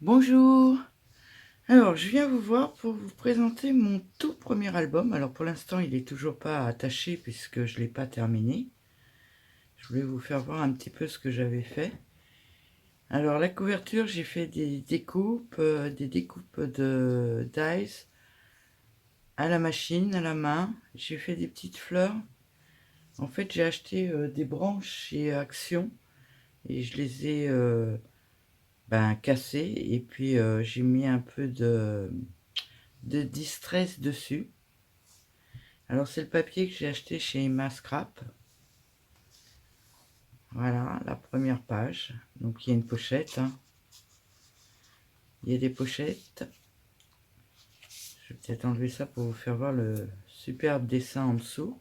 Bonjour. Alors, je viens vous voir pour vous présenter mon tout premier album. Alors, pour l'instant, il n'est toujours pas attaché puisque je ne l'ai pas terminé. Je voulais vous faire voir un petit peu ce que j'avais fait. Alors, la couverture, j'ai fait des découpes de dies à la machine, à la main. J'ai fait des petites fleurs. En fait, j'ai acheté des branches chez Action et je les ai cassées. Et puis, j'ai mis un peu de distress dessus. Alors c'est le papier que j'ai acheté chez Emma Scrap. Voilà la première page. Donc il y a une pochette. Il y a des pochettes. Je vais peut-être enlever ça pour vous faire voir le superbe dessin en dessous.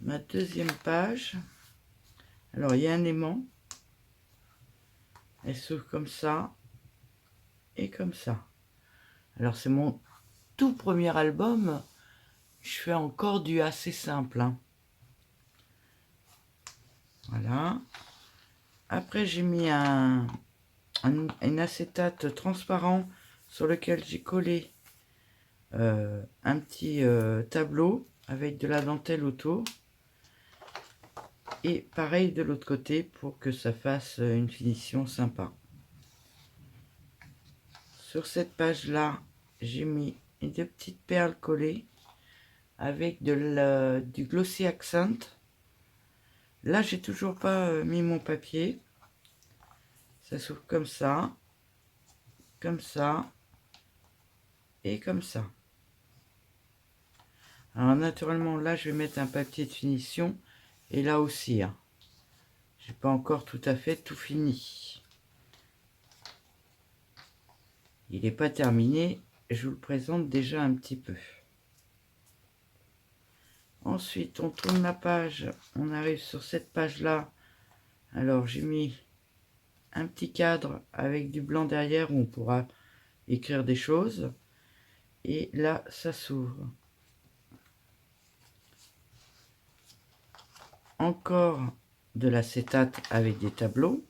Ma deuxième page. Alors il y a un aimant. Elle s'ouvre comme ça et comme ça. Alors c'est mon tout premier album. Je fais encore du assez simple. Voilà. Après j'ai mis un acétate transparent sur lequel j'ai collé un petit tableau avec de la dentelle autour. Et pareil de l'autre côté pour que ça fasse une finition sympa. Sur cette page là, j'ai mis deux petites perles collées avec du glossy accent. Là, j'ai toujours pas mis mon papier. Ça s'ouvre comme ça et comme ça. Alors naturellement, là, je vais mettre un papier de finition et là aussi. J'ai pas encore tout à fait tout fini. Il n'est pas terminé, je vous le présente déjà un petit peu. Ensuite, on tourne la page, on arrive sur cette page-là. Alors, j'ai mis un petit cadre avec du blanc derrière où on pourra écrire des choses. Et là, ça s'ouvre. Encore de l'acétate avec des tableaux.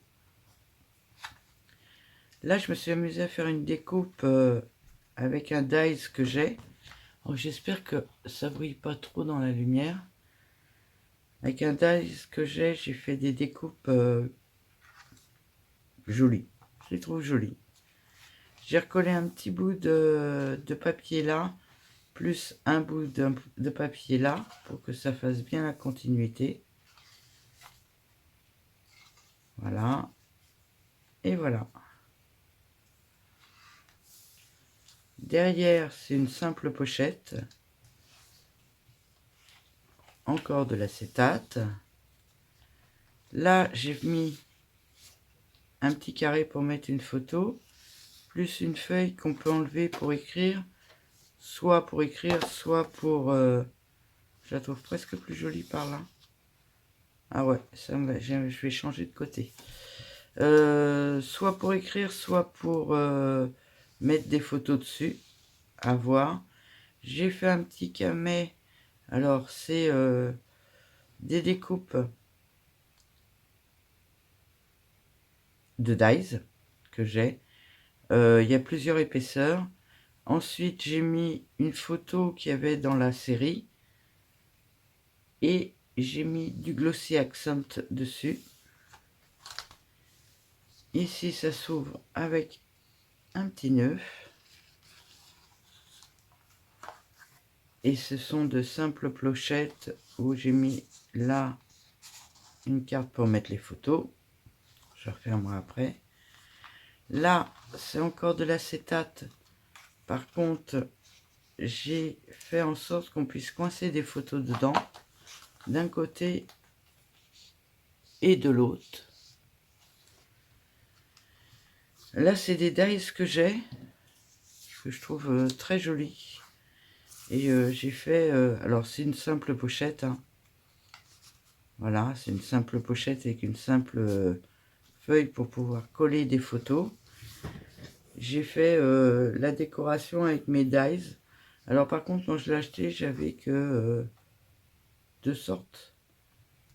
Là, je me suis amusée à faire une découpe avec un dies que j'ai. J'espère que ça brille pas trop dans la lumière. Avec un dies que j'ai fait des découpes jolies. Je les trouve jolies. J'ai recollé un petit bout de papier là, plus un bout de papier là, pour que ça fasse bien la continuité. Voilà. Et voilà. Derrière, c'est une simple pochette. Encore de l'acétate. Là, j'ai mis un petit carré pour mettre une photo, plus une feuille qu'on peut enlever pour écrire, soit pour je la trouve presque plus jolie par là. Ah ouais, je vais changer de côté. Soit pour écrire, soit pour mettre des photos dessus, à voir. J'ai fait un petit camé. Alors, c'est des découpes de dies que j'ai. Il y a plusieurs épaisseurs. Ensuite, j'ai mis une photo qu'il y avait dans la série. Et j'ai mis du glossy accent dessus. Ici, ça s'ouvre avec un petit nœud. Et ce sont de simples clochettes où j'ai mis là une carte pour mettre les photos. Je refermerai après. Là, c'est encore de l'acétate. Par contre, j'ai fait en sorte qu'on puisse coincer des photos dedans, d'un côté et de l'autre. Là, c'est des dies que j'ai, que je trouve très jolis. Et j'ai fait... alors, c'est une simple pochette. Voilà, c'est une simple pochette avec une simple feuille pour pouvoir coller des photos. J'ai fait la décoration avec mes dies. Alors par contre, quand je l'ai acheté, j'avais que deux sortes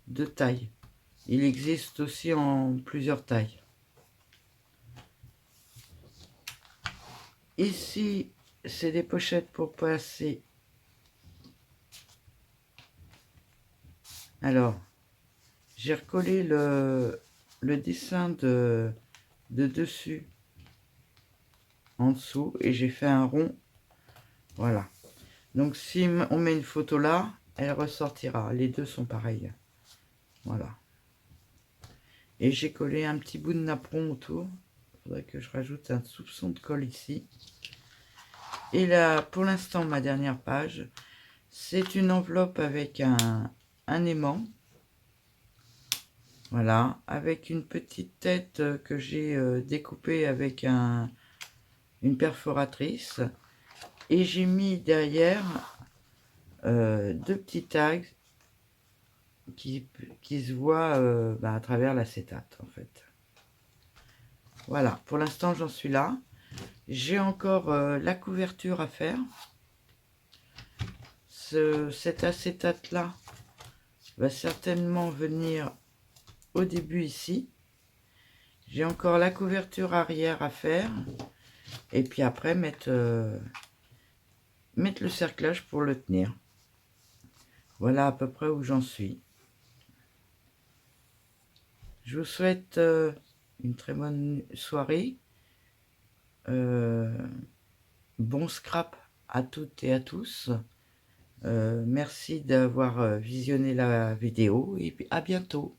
de tailles. Il existe aussi en plusieurs tailles. Ici, c'est des pochettes pour passer. Alors, j'ai recollé le dessin de dessus en dessous et j'ai fait un rond. Voilà. Donc si on met une photo là, elle ressortira. Les deux sont pareils. Voilà. Et j'ai collé un petit bout de napperon autour. Il faudrait que je rajoute un soupçon de colle ici. Et là, pour l'instant, ma dernière page, c'est une enveloppe avec un aimant. Voilà, avec une petite tête que j'ai découpée avec une perforatrice. Et j'ai mis derrière deux petits tags qui se voient à travers l'acétate en fait. Voilà, pour l'instant j'en suis là. J'ai encore la couverture à faire. Cet acétate là va certainement venir au début ici. J'ai encore la couverture arrière à faire. Et puis après mettre le cerclage pour le tenir. Voilà à peu près où j'en suis. Je vous souhaite une très bonne soirée. Bon scrap à toutes et à tous. Merci d'avoir visionné la vidéo et puis à bientôt.